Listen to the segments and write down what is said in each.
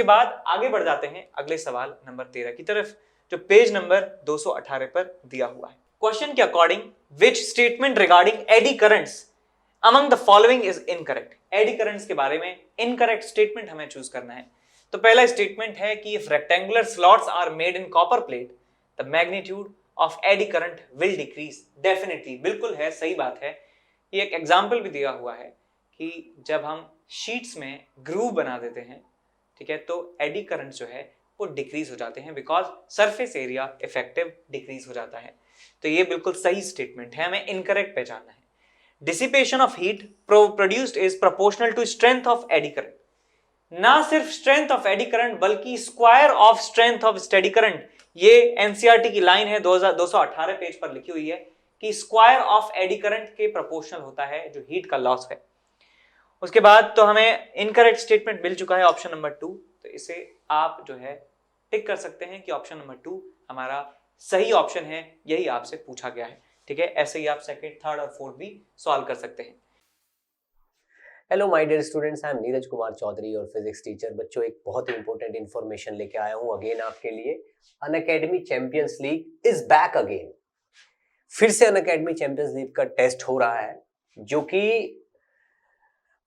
इसके बाद आगे बढ़ जाते हैं अगले सवाल नंबर 13 की तरफ, जो पेज नंबर 218 पर दिया हुआ है। क्वेश्चन के according which statement regarding eddy currents among the following is incorrect. Eddy currents के बारे में इनकरेक्ट स्टेटमेंट हमें चूज करना है। तो पहला स्टेटमेंट है कि if rectangular slots are made in copper plate the magnitude of eddy current will decrease. Definitely बिल्कुल है, सही बात है। ये एक एग्जाम्पल भी दिया हुआ है कि जब हम शीट्स में ग्रूव बना देते हैं, ठीक है, तो एडी करंट जो है वो डिक्रीज हो जाते हैं because surface area effective decrease हो जाता है। तो ये बिल्कुल सही स्टेटमेंट है, हमें इनकरेक्ट पहचानना है। Dissipation of heat produced is proportional to strength of eddy current. ना सिर्फ स्ट्रेंथ ऑफ एडी करंट बल्कि square of strength of steady current. ये एनसीईआरटी की लाइन है 218 पेज पर लिखी हुई है कि स्क्वायर ऑफ एडी करंट के प्रोपोर्शनल होता है जो हीट का लॉस है। उसके बाद तो हमें इनकरेक्ट स्टेटमेंट मिल चुका है ऑप्शन नंबर 2, तो इसे आप जो है टिक कर सकते हैं कि ऑप्शन नंबर 2 हमारा सही ऑप्शन है, यही आपसे पूछा गया है। ठीक है, ऐसे ही आप सेकंड, थर्ड और फोर्थ भी सॉल्व कर सकते हैं। Hello my dear students, I am Neeraj Kumar Chaudhary और फिजिक्स टीचर। बच्चों, एक बहुत ही इंपॉर्टेंट इंफॉर्मेशन लेके आया हूं अगेन आपके लिए। Unacademy champions league is back again. फिर से अनअकैडमी चैंपियंस लीग का टेस्ट हो रहा है जो कि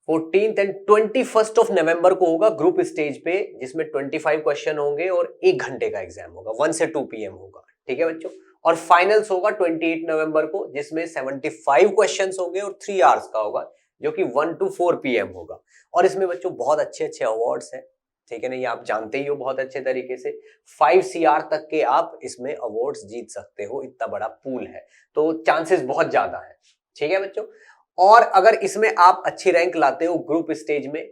14th and 21st of November को होगा ग्रुप स्टेज पे, जिसमें 25 क्वेश्चन होंगे और 1 घंटे का एग्जाम होगा, 1 से 2 PM होगा। ठीक है बच्चों, और फाइनल्स होगा 28 नवंबर को, जिसमें 75 क्वेश्चंस होंगे और 3 आवर्स का होगा, जो कि 1 to 4 PM होगा। और इसमें बच्चों बहुत अच्छे अच्छे अवार्ड्स हैं, ठीक है ना, ये आप जानते ही हो बहुत अच्छे तरीके से। 5 CR तक के आप इसमें अवार्ड्स जीत सकते हो, इतना बड़ा पूल है, तो चांसेस बहुत ज्यादा है। ठीक है बच्चों, और अगर इसमें आप अच्छी रैंक लाते हो ग्रुप स्टेज में,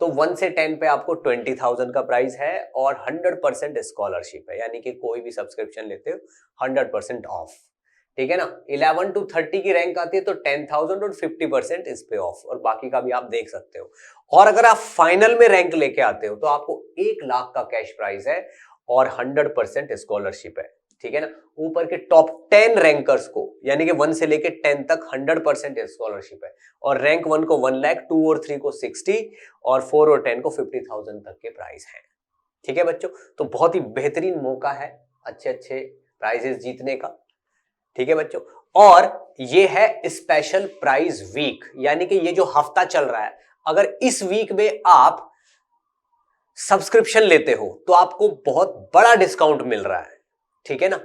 तो 1 से 10 पे आपको 20,000 का प्राइस है और 100% स्कॉलरशिप है, यानी कि कोई भी सब्सक्रिप्शन लेते हो 100% ऑफ। ठीक है ना, 11 to 30 की रैंक आती है तो 10,000 और 50% इस पे ऑफ, और बाकी का भी आप देख सकते हो। और अगर आप फाइनल में रैंक लेके आते हो तो आपको 1 लाख का कैश प्राइज है और 100% स्कॉलरशिप है। ठीक है ना, ऊपर के टॉप 10 रैंकर्स को, यानी कि 1 से लेके 10 तक 100% स्कॉलरशिप है, और रैंक 1 को 1 लाख, 2 और 3 को 60 और 4 और 10 को 50,000 तक के प्राइस हैं। ठीक है बच्चों, तो बहुत ही बेहतरीन मौका है अच्छे अच्छे प्राइजेस जीतने का। ठीक है बच्चों, और ये है स्पेशल प्राइज वीक, यानी कि ये जो हफ्ता चल रहा है, अगर इस वीक में आप सब्सक्रिप्शन लेते हो तो आपको बहुत बड़ा डिस्काउंट मिल रहा है। ठीक है ना,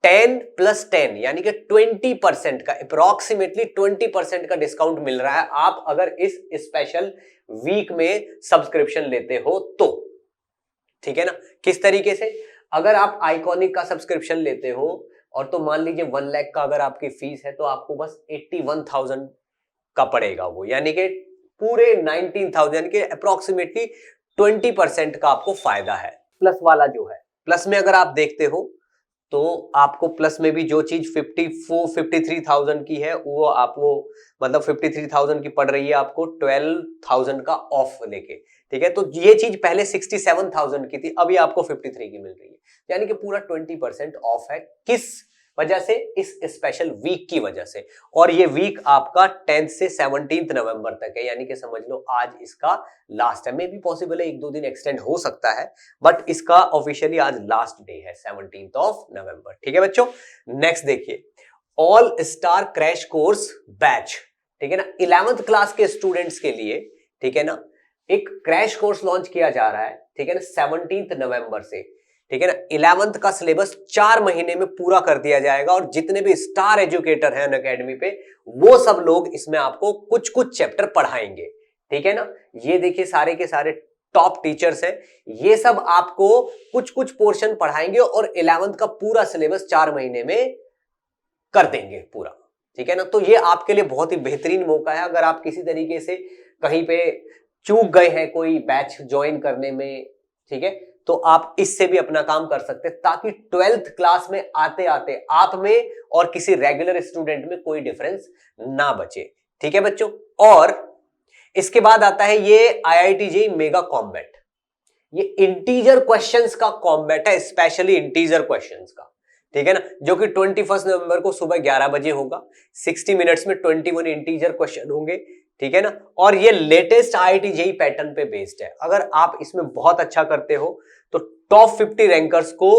10 + 10 यानी कि 20% का, अप्रोक्सीमेटली 20% का डिस्काउंट मिल रहा है आप अगर इस स्पेशल वीक में सब्सक्रिप्शन लेते हो तो। ठीक है ना, किस तरीके से, अगर आप आइकॉनिक का सब्सक्रिप्शन लेते हो और तो मान लीजिए 1 लाख का अगर आपकी फीस है, तो आपको बस 81,000 का पड़ेगा वो, यानी कि पूरे 19,000, यानी कि अप्रोक्सीमेटली 20% का आपको फायदा है। प्लस वाला जो है, प्लस में अगर आप देखते हो तो आपको प्लस में भी जो चीज 53,000 की है वो आपको, मतलब 53,000 की पड़ रही है आपको 12,000 का ऑफ लेके। ठीक है, तो ये चीज पहले 67,000 की थी, अभी आपको 53 की मिल रही है, यानी कि पूरा 20% ऑफ है। किस वजह से? इस स्पेशल वीक की वजह से। और ये वीक आपका 10 से 17 नवंबर तक है, यानी कि समझ लो आज इसका लास्ट है। मे भी पॉसिबल है 1-2 दिन एक्सटेंड हो सकता है, बट इसका ऑफिशियली आज लास्ट डे है 17 नवंबर। ठीक है बच्चों, नेक्स्ट देखिए, all star crash course batch. ठीक है ना, 11th क्लास के स्टूडेंट्स के लिए, ठीक है ना, एक क्रैश कोर्स लॉन्च किया जा रहा है। ठीक है ना, 17 नवंबर से। ठीक है ना, 11th का सिलेबस 4 महीने में पूरा कर दिया जाएगा, और जितने भी स्टार एजुकेटर हैं अनअकैडमी पे, वो सब लोग इसमें आपको कुछ कुछ चैप्टर पढ़ाएंगे। ठीक है ना, ये देखिए सारे के सारे टॉप टीचर्स हैं, ये सब आपको कुछ कुछ पोर्शन पढ़ाएंगे और 11th का पूरा सिलेबस 4 महीने में कर देंगे पूरा। ठीक है ना, तो ये आपके लिए बहुत ही बेहतरीन मौका है। अगर आप किसी तरीके से कहीं पे चूक गए हैं कोई बैच ज्वाइन करने में, ठीक है, तो आप इससे भी अपना काम कर सकते हैं, ताकि 12th क्लास में आते आते आप में और किसी रेगुलर स्टूडेंट में कोई डिफरेंस ना बचे। ठीक है बच्चों, और इसके बाद आता है ये IIT JEE मेगा कॉम्बैट। ये इंटीजर क्वेश्चंस का कॉम्बैट है, स्पेशली इंटीजर क्वेश्चंस का। ठीक है ना, जो कि 21 नवंबर को सुबह 11 बजे होगा। 60 मिनट्स में 21 इंटीजर क्वेश्चन होंगे। ठीक है ना। और ये लेटेस्ट IIT JEE पैटर्न पे बेस्ड है। अगर आप इसमें बहुत अच्छा करते हो तो टॉप 50 रैंकर्स को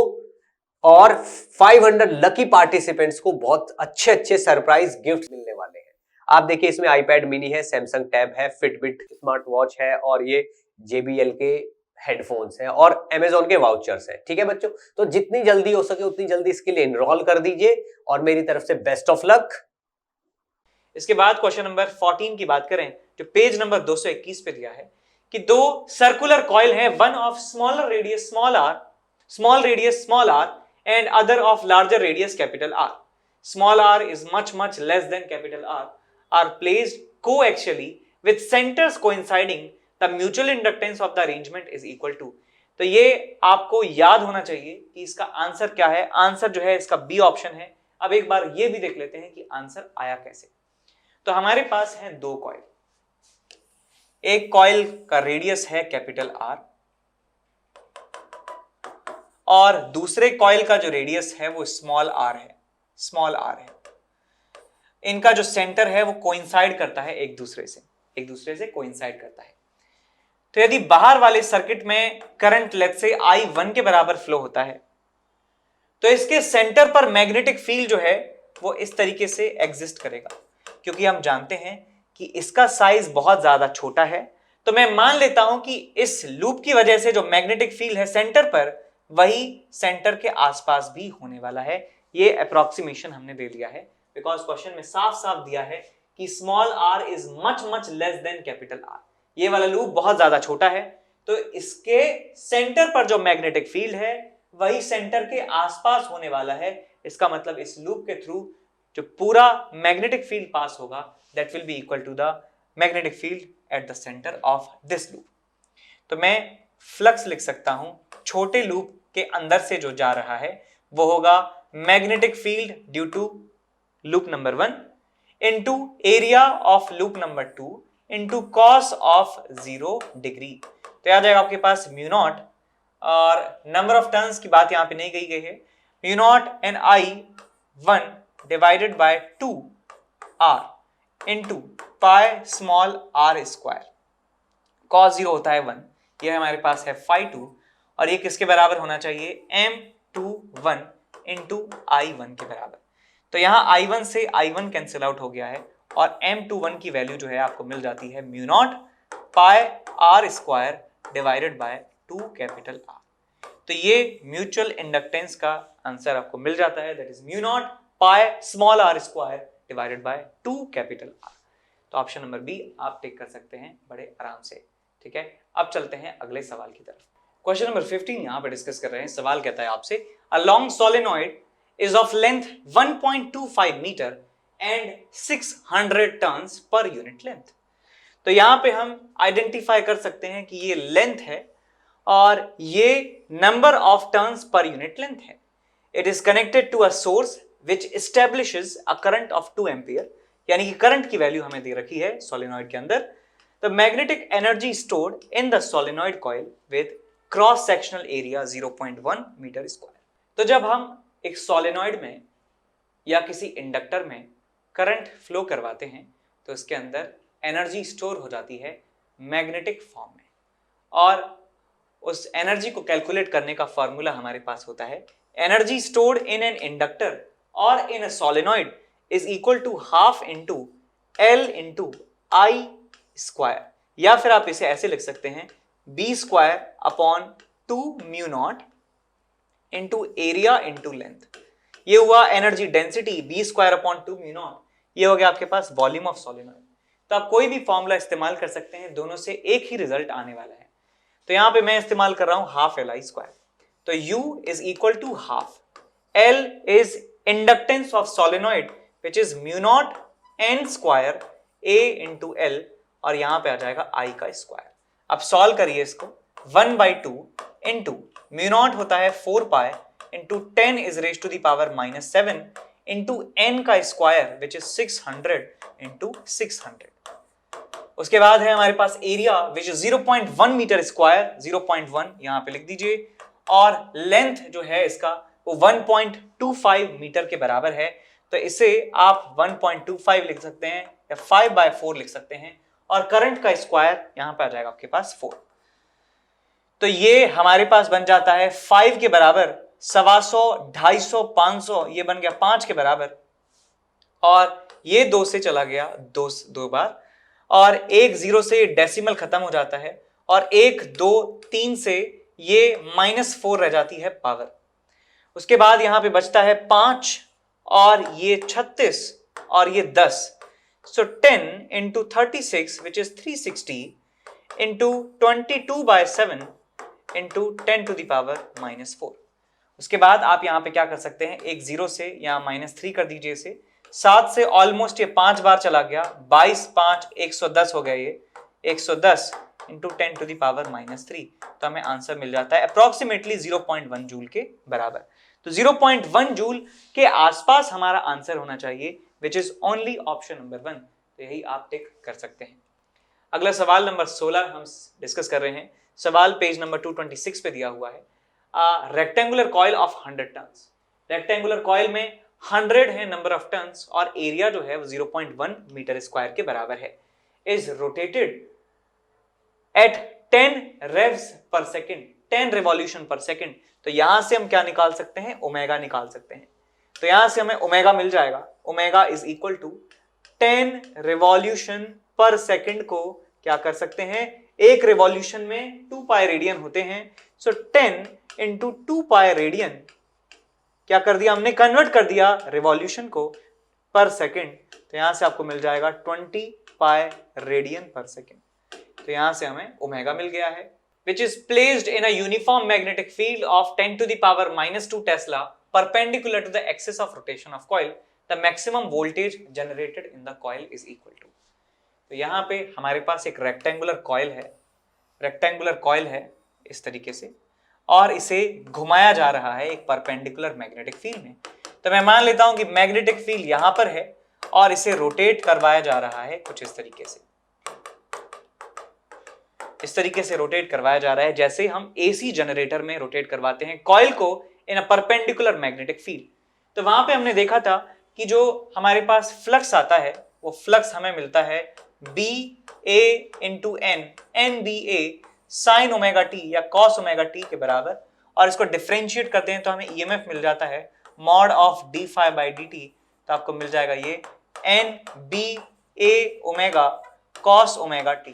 और 500 लकी पार्टिसिपेंट्स को बहुत अच्छे अच्छे सरप्राइज गिफ्ट मिलने वाले हैं। आप देखिए इसमें iPad मिनी है, सैमसंग टैब है, फिटबिट स्मार्ट वॉच है और ये JBL के हेडफोन्स है और Amazon के वाउचर्स है। ठीक है बच्चों, तो जितनी जल्दी हो सके उतनी जल्दी इसके लिए एनरोल कर दीजिए और मेरी तरफ से बेस्ट ऑफ लक। इसके बाद क्वेश्चन नंबर 14 की बात करें जो पेज नंबर 221 पे दिया है कि दो सर्कुलर कॉइल हैं, one of smaller radius small radius small R and other of larger radius capital R. Small r is much less than capital R are placed coaxially with centers coinciding. The mutual inductance of the arrangement is equal to. तो ये आपको याद होना चाहिए कि इसका answer क्या है। आंसर जो है इसका बी ऑप्शन है। अब एक बार ये भी देख लेते हैं कि आंसर आया कैसे। तो हमारे पास है दो कॉइल, एक कॉइल का रेडियस है कैपिटल R और दूसरे कॉइल का जो रेडियस है वो स्मॉल r है। इनका जो सेंटर है वो कोइंसाइड करता है एक दूसरे से कोइंसाइड करता है। तो यदि बाहर वाले सर्किट में करंट लेट्स से I1 के बराबर फ्लो होता है तो इसके सेंटर पर मैग्नेटिक फील्ड जो है वो इस तरीके से एग्जिस्ट करेगा। क्योंकि हम जानते हैं कि इसका साइज बहुत ज्यादा छोटा है तो मैं मान लेता हूं कि इस लूप की वजह से जो मैग्नेटिक फील्ड है सेंटर पर वही सेंटर के आसपास भी होने वाला है। ये अप्रोक्सीमेशन हमने दे दिया है बिकॉज क्वेश्चन में साफ साफ दिया है कि small r is much less than capital R। ये वाला लूप बहुत ज्यादा छोटा है तो इसके सेंटर पर जो मैग्नेटिक फील्ड है वही सेंटर के आसपास होने वाला है। इसका मतलब इस लूप के थ्रू जो पूरा मैग्नेटिक फील्ड पास होगा that will be equal to the magnetic field at the centre of this loop. तो मैं फ्लक्स लिख सकता हूं छोटे लूप के अंदर से जो जा रहा है वो होगा magnetic field due to loop number 1 into area of loop number 2 into cos of 0 degree. तो आ जाएगा आपके पास म्यू नॉट और नंबर ऑफ टर्न्स की बात यहां पे नहीं गई गई है। Mu naught N I1 divided by 2r into pi small r square. Cos 0 होता है 1, ये हमारे पास है phi 2 और ये किसके बराबर होना चाहिए m21 इंटू I1 के बराबर। तो यहाँ I1 से I1 कैंसिल आउट हो गया है और m21 की वैल्यू जो है आपको मिल जाती है mu not pi r square divided by 2 capital R। तो ये म्यूचुअल इंडक्टेंस का आंसर आपको मिल जाता है that is mu not pi small r square divided by 2 capital R। तो ऑप्शन नंबर बी आप टिक कर सकते हैं बड़े आराम से। ठीक है, अब चलते हैं अगले सवाल की तरफ। क्वेश्चन नंबर 15 यहां पर डिस्कस कर रहे हैं। सवाल कहता है आपसे a long solenoid is of length 1.25 meter and 600 tons per unit length। तो यहां पे हम आइडेंटिफाई कर सकते हैं कि ये लेंथ है और ये number of turns per unit length है। It is connected to a source which establishes a current of 2 ampere, यानी कि करंट की वैल्यू हमें दे रखी है सोलेनॉइड के अंदर। The magnetic energy stored in the solenoid coil with cross sectional area 0.1 metre square. तो जब हम एक सोलेनॉइड में या किसी इंडक्टर में करंट फ्लो करवाते हैं तो इसके अंदर एनर्जी स्टोर हो जाती है मैग्नेटिक फॉर्म में और उस एनर्जी को कैलकुलेट करने का फॉर्मूला हमारे पास होता है energy stored in an inductor और in a solenoid is equal to half into L into I square, या फिर आप इसे ऐसे लिख सकते हैं B square upon 2 mu naught into area into length. ये हुआ energy density B square upon 2 mu naught, ये हो गया आपके पास वॉल्यूम ऑफ सोलेनॉइड। तो आप कोई भी फॉर्मूला इस्तेमाल कर सकते हैं, दोनों से एक ही रिजल्ट आने वाला है। तो यहां पे मैं इस्तेमाल कर रहा हूं हाफ Li स्क्वायर। तो U is equal to half, L is inductance of solenoid which is mu naught N square A into L और यहां पे आ जाएगा I का स्क्वायर। अब सॉल्व करिए इसको, 1/2 इंटू म्यू नॉट होता है 4 pi into 10 is raise to the power -7 into n का स्क्वायर विच इज 600 इंटू 600। उसके बाद है हमारे पास area which is 0.1 metre square, 0.1 यहां पे लिख दीजिए, और लेंथ जो है इसका वो 1.25 मीटर के बराबर है। तो इसे आप 1.25 लिख सकते हैं या 5/4 लिख सकते हैं और करंट का स्क्वायर यहां पे आ जाएगा आपके पास 4। तो ये हमारे पास बन जाता है 5 के बराबर, 125, 250, 500, ये बन गया 5 के बराबर, और ये 2 से चला गया 2 बार, और 1 0 से डेसिमल खत्म हो जाता है, और 1 2 3 से ये -4 रह जाती है पावर। उसके बाद यहां पे बचता है 5 और ये 36 और ये 10। So 10 into 36 which is 360 into 22/7 into 10 to the power -4। उसके बाद आप यहां पे क्या कर सकते हैं, एक 0 से यहां -3 कर दीजिए इसे, 7 से ऑलमोस्ट ये 5 बार चला गया, 22 5 110 हो गया, ये 110 इंटू 10 टू द पावर -3। तो हमें आंसर मिल जाता है अप्रोक्सीमेटली 0.1 जूल के बराबर। तो 0.1 जूल के आसपास हमारा आंसर होना चाहिए, which is only option number 1। तो यही आप टिक कर सकते हैं। अगला सवाल नंबर 16 हम डिस्कस कर रहे हैं। सवाल पेज नंबर 226 पे दिया हुआ है। Rectangular coil of 100 turns. Rectangular coil में 100 है नंबर ऑफ टन्स और एरिया जो है वो 0.1 मीटर स्क्वायर के बराबर है। इज रोटेटेड एट 10 रेव्स पर सेकेंड, 10 रिवॉल्यूशन पर सेकेंड। तो यहां से हम क्या निकाल सकते हैं, ओमेगा निकाल सकते हैं। तो यहां से हमें ओमेगा मिल जाएगा, omega is equal to 10 revolution per second को क्या कर सकते हैं, एक रिवॉल्यूशन में 2 पाई रेडियन होते हैं। सो 10 इंटू 2 पाई रेडियन क्या कर दिया हमने, कन्वर्ट कर दिया रिवॉल्यूशन को पर सेकेंड। तो यहां से आपको मिल जाएगा 20 पाई रेडियन पर सेकेंड। तो यहां से हमें ओमेगा मिल गया है, which is placed in a uniform magnetic field of 10 to the power -2 Tesla perpendicular to the axis of rotation of coil. The maximum voltage generated in the coil is equal to. तो यहां पे हमारे पास एक rectangular coil है, rectangular coil है इस तरीके से, और इसे घुमाया जा रहा है एक परपेंडिकुलर मैग्नेटिक फील्ड में। तो मैं मान लेता हूं कि मैग्नेटिक फील्ड यहां पर है और इसे रोटेट करवाया जा रहा है कुछ इस तरीके से, इस तरीके से रोटेट करवाया जा रहा है जैसे हम एसी जनरेटर में रोटेट करवाते हैं कॉइल को इन अ परपेंडिकुलर मैग्नेटिक फील्ड। तो वहां पे हमने देखा था कि जो हमारे पास फ्लक्स आता है वो फ्लक्स हमें मिलता है बी ए इंटू एन, एन बी ए साइन ओमेगा टी या कॉस ओमेगा टी के बराबर, और इसको डिफरेंशिएट करते हैं तो हमें ईएमएफ मिल जाता है mod of d phi by d t. तो आपको मिल जाएगा ये N B A omega cos omega t,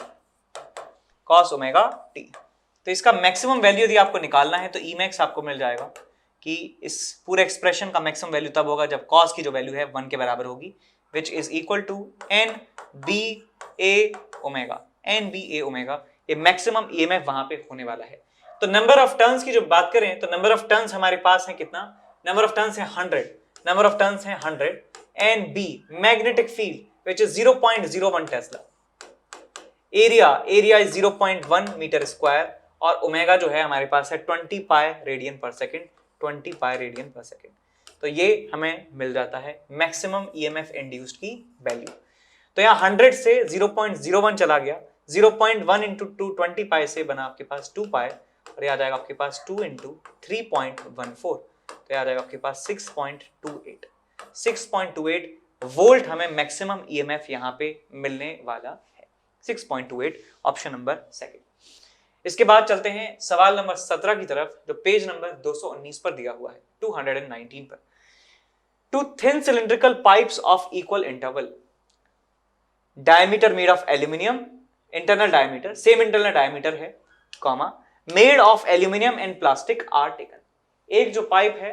cos omega t. तो इसका मैक्सिमम वैल्यू यदि आपको निकालना है तो ई मैक्स आपको मिल जाएगा कि इस पूरे एक्सप्रेशन का मैक्सिमम वैल्यू तब होगा जब कॉस की जो वैल्यू है 1 के बराबर होगी, which is equal to N B A omega, N B A omega. ये मैक्सिमम ईएमएफ वहां पे होने वाला है। तो नंबर ऑफ टर्न्स की जो बात करें तो नंबर ऑफ टर्न्स हमारे पास है कितना, नंबर ऑफ टर्न्स है 100, नंबर ऑफ टर्न्स है 100, N B magnetic field which is 0.01 tesla, area is 0.1 metre square, और ओमेगा जो है हमारे पास है 20 pi radian per second, 20 pi radian per second. तो ये हमें मिल जाता है मैक्सिमम ईएमएफ इंड्यूस्ड की वैल्यू। तो यहाँ 100 से 0.01 चला गया, 0.1 इंटू 2 20 पाई से बना आपके पास 2 पाई, और यह आ जाएगा आपके पास 2 इंटू 3.14, तो यह आ जाएगा आपके पास 6.28, 6.28 वोल्ट हमें मैक्सिमम ईएमएफ यहाँ पे मिलने वाला है, 6.28 ऑप्शन नंबर सेकंड। इसके बाद चलते हैं सवाल नंबर 17 की तरफ, जो पेज नंबर 219 पर दिया हुआ है, 219 पर। Two thin cylindrical pipes of equal interval, diameter made of aluminium, internal diameter same internal diameter है, comma made of aluminium and plastic are taken. एक जो पाइप है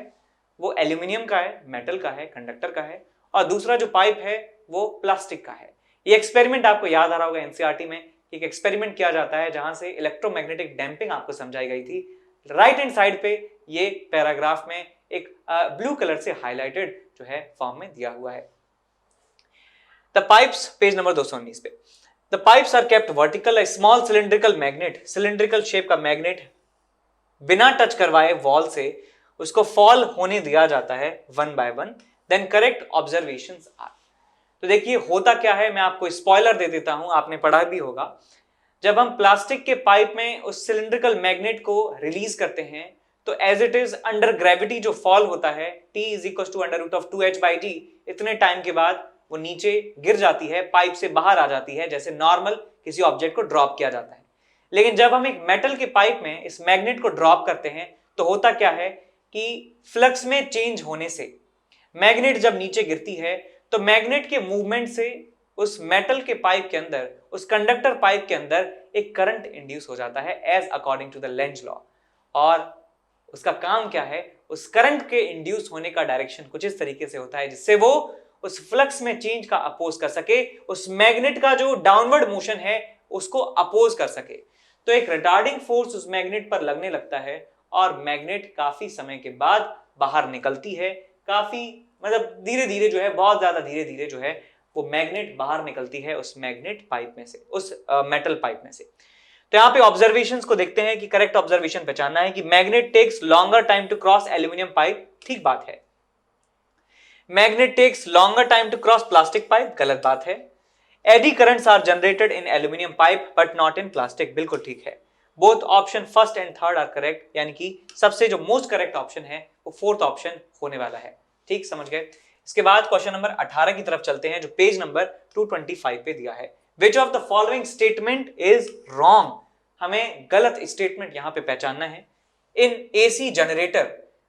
वो एल्यूमिनियम का है, मेटल का है, कंडक्टर का है, और दूसरा जो पाइप है वो प्लास्टिक का है। ये एक्सपेरिमेंट आपको याद आ रहा होगा एनसीईआरटी में, एक एक्सपेरिमेंट किया जाता है जहां से इलेक्ट्रोमैग्नेटिक डैम्पिंग आपको समझाई गई थी। राइट हैंड साइड पे ये पैराग्राफ में एक ब्लू कलर से हाईलाइटेड जो है फॉर्म में दिया हुआ है। द पाइप्स, पेज नंबर 219 पे, the pipes are kept vertical, a small cylindrical magnet, cylindrical shape का मैग्नेट बिना टच करवाए वॉल से उसको फॉल होने दिया जाता है 1 by 1, then correct observations are. तो देखिए होता क्या है, मैं आपको स्पॉइलर दे देता हूं, आपने पढ़ा भी होगा। जब हम प्लास्टिक के पाइप में उस सिलिंड्रिकल मैग्नेट को रिलीज करते हैं तो as it is under gravity जो फॉल होता है T = √2h/d, इतने टाइम के बाद वो नीचे गिर जाती है, पाइप से बाहर आ जाती है, जैसे नॉर्मल किसी ऑब्जेक्ट को ड्रॉप किया जाता है। लेकिन जब हम एक मेटल के पाइप में इस मैग्नेट को ड्रॉप करते हैं तो होता क्या है कि फ्लक्स में चेंज होने से मैग्नेट जब नीचे गिरती है तो मैग्नेट के मूवमेंट से उस मेटल के पाइप के अंदर, उस कंडक्टर पाइप के अंदर एक करंट इंड्यूस हो जाता है as according to the Lenz law. और उसका काम क्या है, उस करंट के इंड्यूस होने का डायरेक्शन कुछ इस तरीके से होता है जिससे वो उस फ्लक्स में चेंज का अपोज कर सके, उस मैग्नेट का जो डाउनवर्ड मोशन है उसको अपोज कर सके। तो एक रिटार्डिंग फोर्स उस मैग्नेट पर लगने लगता है और मैग्नेट काफी समय के बाद बाहर निकलती है, काफी मतलब धीरे धीरे जो है, बहुत ज्यादा धीरे धीरे जो है वो मैग्नेट बाहर निकलती है उस मैग्नेट पाइप में से, उस मेटल पाइप में से। तो यहाँ पे ऑब्जर्वेशंस को देखते हैं कि करेक्ट ऑब्जर्वेशन पहचानना है कि magnet takes longer time to cross aluminium pipe, ठीक बात है। Magnet takes longer time to cross plastic pipe, गलत बात है। Eddy currents are generated in aluminium pipe but not in plastic, बिल्कुल ठीक है। Both option first and third are correct, यानी कि सबसे जो मोस्ट करेक्ट ऑप्शन है वो फोर्थ ऑप्शन होने वाला है, ठीक, समझ गए। इसके बाद क्वेश्चन नंबर 18 की तरफ चलते हैं जो पेज नंबर 225 पे दिया है। Which of the following statement is wrong, हमें गलत स्टेटमेंट यहां पे पहचानना है। In AC generator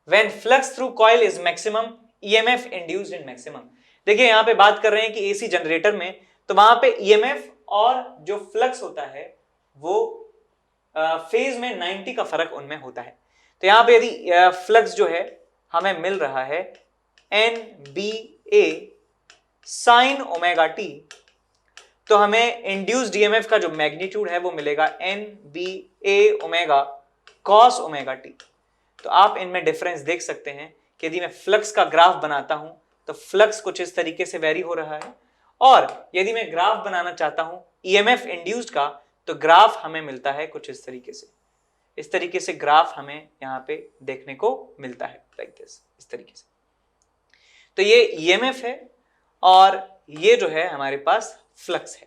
when flux through coil is maximum, EMF induced in maximum. देखिए यहां पे बात कर रहे हैं कि एसी जनरेटर में, तो वहां पे ईएमएफ और जो फ्लक्स होता है वो फेज में 90 का फर्क उनमें होता है। तो यहां पे यदि फ्लक्स जो है हमें मिल रहा है NBA साइन ओमेगा टी, तो हमें इंड्यूस्ड ईएमएफ का जो मैग्नीट्यूड है वो मिलेगा NBA omega cos omega t. तो आप इनमें डिफरेंस देख सकते हैं कि यदि मैं फ्लक्स का ग्राफ बनाता हूं तो फ्लक्स कुछ इस तरीके से वेरी हो रहा है, और यदि मैं ग्राफ बनाना चाहता हूं ईएमएफ इंड्यूस्ड का तो ग्राफ हमें मिलता है कुछ इस तरीके से। इस तरीके से ग्राफ हमें यहां पे देखने को मिलता है, लाइक दिस, इस तरीके से। तो ये ईएमएफ है और ये जो है हमारे पास फ्लक्स है।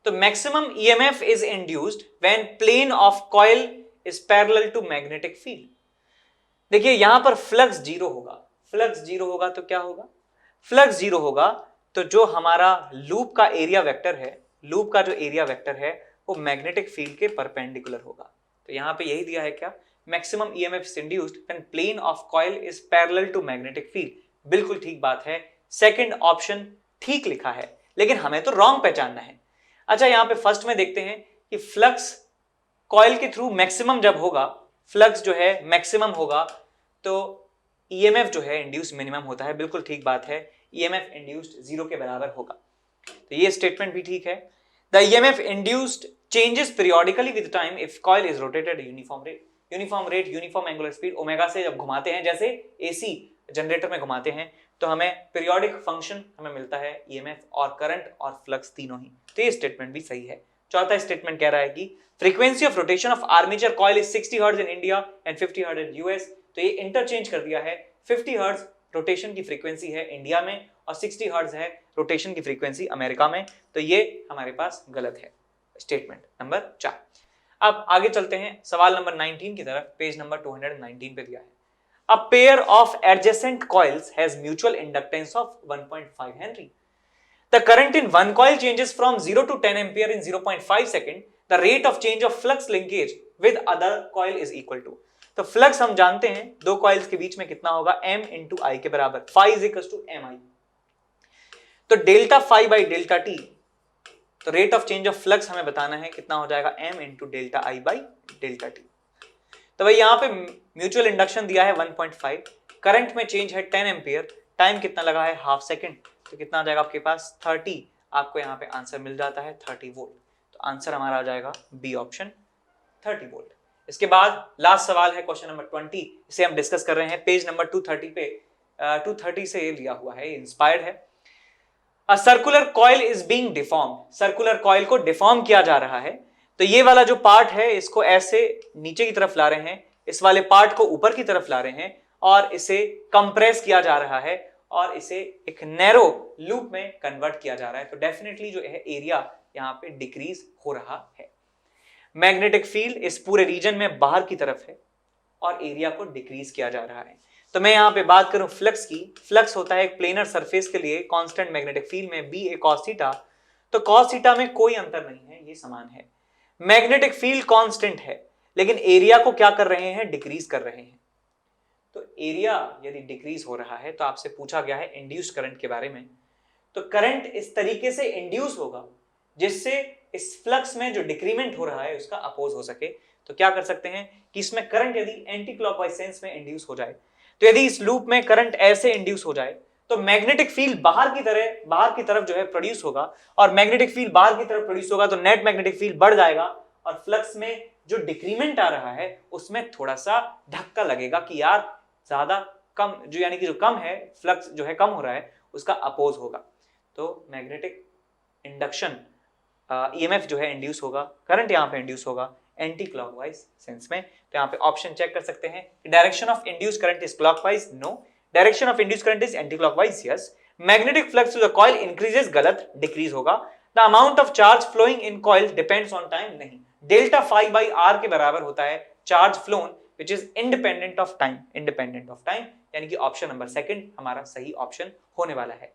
तो maximum EMF is induced when plane of coil is parallel to magnetic field. देखिए यहां पर फ्लक्स जीरो होगा, फ्लक्स जीरो होगा तो क्या होगा, फ्लक्स जीरो होगा तो जो हमारा लूप का एरिया वेक्टर है, लूप का जो एरिया वेक्टर है वो मैग्नेटिक फील्ड के परपेंडिकुलर होगा। तो यहां पे यही दिया है क्या, maximum EMF is induced when plane of coil is parallel to magnetic field, बिल्कुल ठीक बात है। सेकंड ऑप्शन ठीक लिखा है, लेकिन हमें तो रॉन्ग पहचानना है। अच्छा यहां पे फर्स्ट में देखते हैं कि फ्लक्स कॉइल के थ्रू मैक्सिमम जब होगा, फ्लक्स जो है मैक्सिमम होगा तो ईएमएफ जो है इंड्यूस मिनिमम होता है, बिल्कुल ठीक बात है। ईएमएफ इंड्यूस्ड 0 के बराबर होगा, तो ये स्टेटमेंट भी ठीक है। The EMF induced changes periodically with time if coil is rotated uniform rate. Uniform rate, uniform angular speed, omega से जब घुमाते हैं, जैसे एसी जनरेटर में घुमाते हैं, तो हमें पीरियोडिक फंक्शन हमें मिलता है ईएमएफ और करंट और फ्लक्स तीनों ही। तो ये स्टेटमेंट भी सही है। चौथा स्टेटमेंट कह रहा है कि frequency of rotation of armature coil is 60 hertz in India and 50 hertz in US. तो ये इंटरचेंज कर दिया है, 50 हर्ट्ज रोटेशन की फ्रीक्वेंसी है इंडिया में और 60 हर्ट्ज है रोटेशन की फ्रीक्वेंसी अमेरिका में। तो ये हमारे पास गलत है, स्टेटमेंट नंबर 4। अब आगे चलते हैं सवाल नंबर 19 की तरफ, पेज नंबर 219 पे दिया है। A pair of adjacent coils has mutual inductance of 1.5 Henry. The current in one coil changes from 0 to 10 ampere in 0.5 second. The rate of change of flux linkage with other coil is equal to. तो flux हम जानते हैं दो coils के बीच में कितना होगा, m into I के बराबर, phi is equals to mi। तो delta phi by delta t, तो rate of change of flux हमें बताना है कितना हो जाएगा, m into delta I by delta t. तो भाई यहाँ पे म्यूचुअल इंडक्शन दिया है 1.5, करंट में चेंज है 10 एम्पियर, टाइम कितना लगा है हाफ सेकंड, तो कितना आ जाएगा आपके पास 30। आपको यहाँ पे आंसर मिल जाता है 30 वोल्ट। तो आंसर हमारा आ जाएगा बी ऑप्शन 30 वोल्ट। इसके बाद लास्ट सवाल है क्वेश्चन नंबर 20, इसे हम डिस्कस कर रहे हैं पेज नंबर 230 पे। 230 से ये लिया हुआ है, इंस्पायर्ड है। A circular coil is being deform, circular coil को डिफॉर्म किया जा रहा है। तो ये वाला जो पार्ट है इसको ऐसे नीचे की तरफ ला रहे हैं, इस वाले पार्ट को ऊपर की तरफ ला रहे हैं और इसे कंप्रेस किया जा रहा है और इसे एक नैरो लूप में कन्वर्ट किया जा रहा है। तो डेफिनेटली जो है एरिया यहाँ पे डिक्रीज हो रहा है। मैग्नेटिक फील्ड इस पूरे रीजन में बाहर की तरफ है और एरिया को डिक्रीज किया जा रहा है। तो मैं यहाँ पे बात करूं फ्लक्स की, फ्लक्स होता है एक प्लेनर सरफेस के लिए कांस्टेंट मैग्नेटिक फील्ड में बी ए कॉस थीटा, तो कॉस थीटा में कोई अंतर नहीं है, ये समान है। मैग्नेटिक फील्ड कांस्टेंट है, लेकिन एरिया को क्या कर रहे हैं, डिक्रीज कर रहे हैं। तो एरिया यदि डिक्रीज हो रहा है तो आपसे पूछा गया है इंड्यूस्ड करंट के बारे में, तो करंट इस तरीके से इंड्यूस होगा जिससे इस फ्लक्स में जो डिक्रीमेंट हो रहा है उसका अपोज हो सके। तो क्या कर सकते हैं कि इसमें करंट यदि एंटी क्लॉकवाइज सेंस में इंड्यूस हो जाए, तो यदि इस लूप में करंट ऐसे इंड्यूस हो जाए तो मैग्नेटिक फील्ड बाहर की तरफ जो है प्रोड्यूस होगा, और मैग्नेटिक फील्ड बाहर की तरफ प्रोड्यूस होगा तो नेट मैग्नेटिक फील्ड बढ़ जाएगा, और फ्लक्स में जो डिक्रीमेंट आ रहा है उसमें थोड़ा सा धक्का लगेगा कि यार ज्यादा कम, जो यानी कि जो कम है, फ्लक्स जो है कम हो रहा है, उसका अपोज होगा। तो मैग्नेटिक इंडक्शन ईएमएफ जो है इंड्यूस होगा, करंट यहाँ पे इंड्यूस होगा एंटी क्लॉकवाइज सेंस में। तो यहाँ पे ऑप्शन चेक कर सकते हैं, direction of induce current is clockwise, no. Direction of induce current is anti clockwise, yes. Magnetic flux to the coil increases, गलत, डिक्रीज होगा। The amount of charge flowing in coil depends on time, नहीं। Delta phi by R के बराबर होता है charge flown which is independent of time, independent of time, यानी कि option number second हमारा सही ऑप्शन होने वाला है।